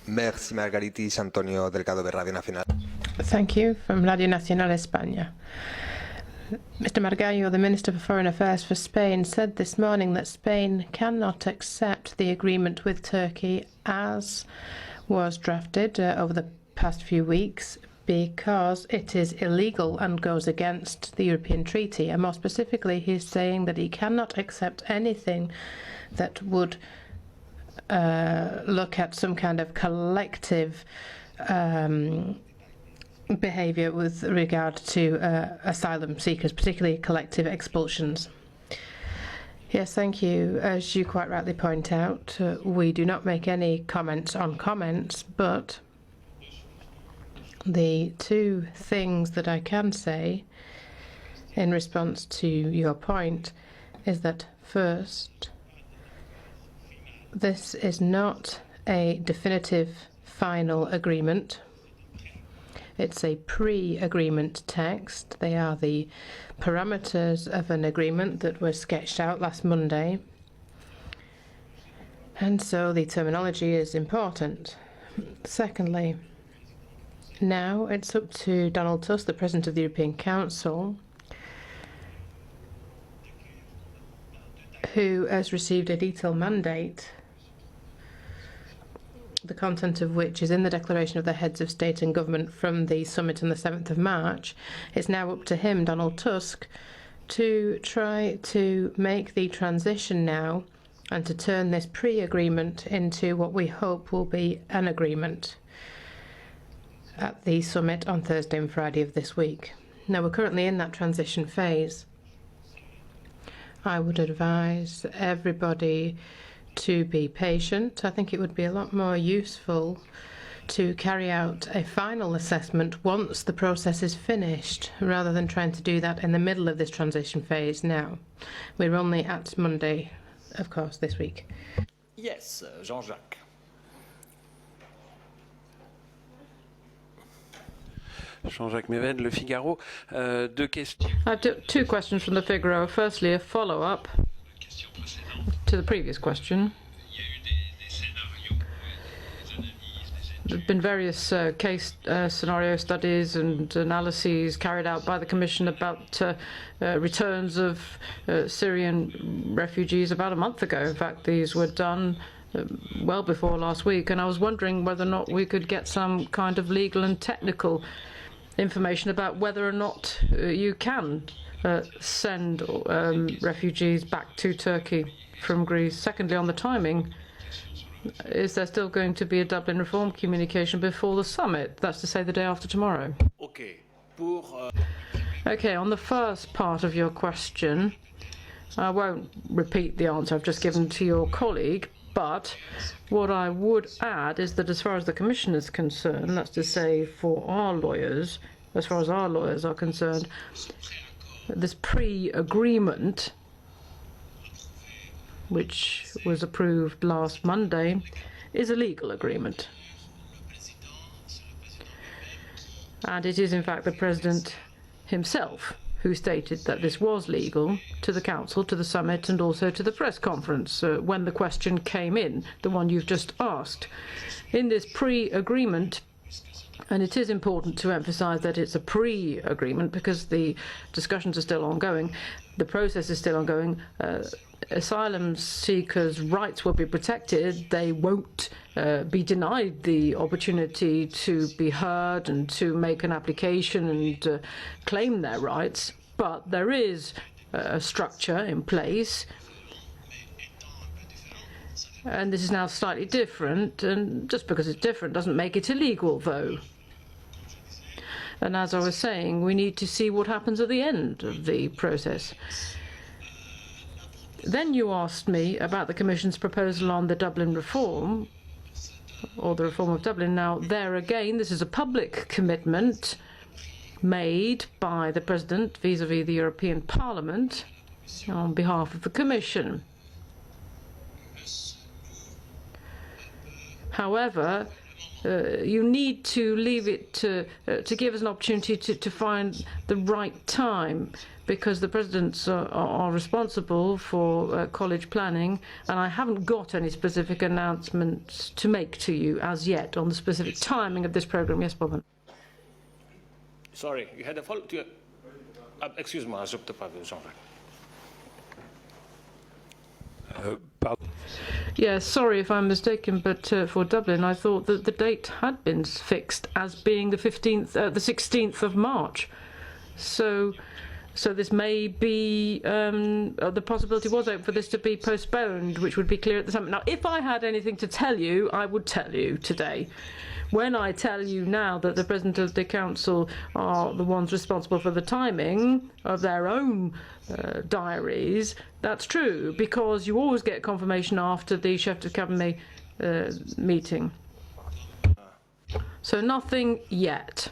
Merci Margaritis, Antonio Delgado de Radio Nacional. Thank you. From Radio Nacional España. Mr. Margallo, the Minister for Foreign Affairs for Spain, said this morning that Spain cannot accept the agreement with Turkey as was drafted over the past few weeks because it is illegal and goes against the European Treaty. And more specifically, he's saying that he cannot accept anything that would look at some kind of collective behaviour with regard to asylum seekers, particularly collective expulsions. Yes, thank you. As you quite rightly point out, we do not make any comments on comments, but the two things that I can say in response to your point is that first, this is not a definitive final agreement. It's a pre-agreement text. They are the parameters of an agreement that were sketched out last Monday. And so the terminology is important. Secondly, now it's up to Donald Tusk, the President of the European Council, who has received a detailed mandate, the content of which is in the declaration of the heads of state and government from the summit on the 7th of March. It's now up to him, Donald Tusk, to try to make the transition now and to turn this pre-agreement into what we hope will be an agreement at the summit on Thursday and Friday of this week. Now, we're currently in that transition phase. I would advise everybody to be patient. I think it would be a lot more useful to carry out a final assessment once the process is finished, rather than trying to do that in the middle of this transition phase now. We're only at Monday, of course, this week. Yes, Jean-Jacques. Jean-Jacques Méven, Le Figaro. Deux questions. I have two questions from the Figaro. Firstly, a follow-up to the previous question. There have been various case scenario studies and analyses carried out by the Commission about returns of Syrian refugees about a month ago. In fact, these were done well before last week, and I was wondering whether or not we could get some kind of legal and technical information about whether or not you can send refugees back to Turkey from Greece. Secondly, on the timing, is there still going to be a Dublin reform communication before the summit? That's to say, the day after tomorrow. Okay, on the first part of your question, I won't repeat the answer I've just given to your colleague, but what I would add is that as far as the Commission is concerned, that's to say for our lawyers, as far as our lawyers are concerned, this pre-agreement, which was approved last Monday, is a legal agreement. And it is in fact the President himself who stated that this was legal to the Council, to the summit, and also to the press conference when the question came in, the one you've just asked. In this pre-agreement, and it is important to emphasize that it's a pre-agreement because the discussions are still ongoing, the process is still ongoing, asylum seekers' rights will be protected. They won't be denied the opportunity to be heard and to make an application and claim their rights. But there is a structure in place, and this is now slightly different. And just because it's different doesn't make it illegal, though. And as I was saying, we need to see what happens at the end of the process. Then you asked me about the Commission's proposal on the Dublin reform, or the reform of Dublin. Now, there again, this is a public commitment made by the President vis-à-vis the European Parliament on behalf of the Commission. However, you need to leave it to give us an opportunity to find the right time because the presidents are responsible for college planning, and I haven't got any specific announcements to make to you as yet on the specific timing of this programme. Yes, Boban. Sorry, you had a follow. Excuse-moi, je ne peux pas, Jean-Jacques. Yes, sorry if I'm mistaken, but for Dublin, I thought that the date had been fixed as being the 16th of March. So this may be, the possibility was open for this to be postponed, which would be clear at the time. Now, if I had anything to tell you, I would tell you today. When I tell you now that the President of the Council are the ones responsible for the timing of their own diaries, that's true, because you always get confirmation after the chef de cabinet meeting. So nothing yet.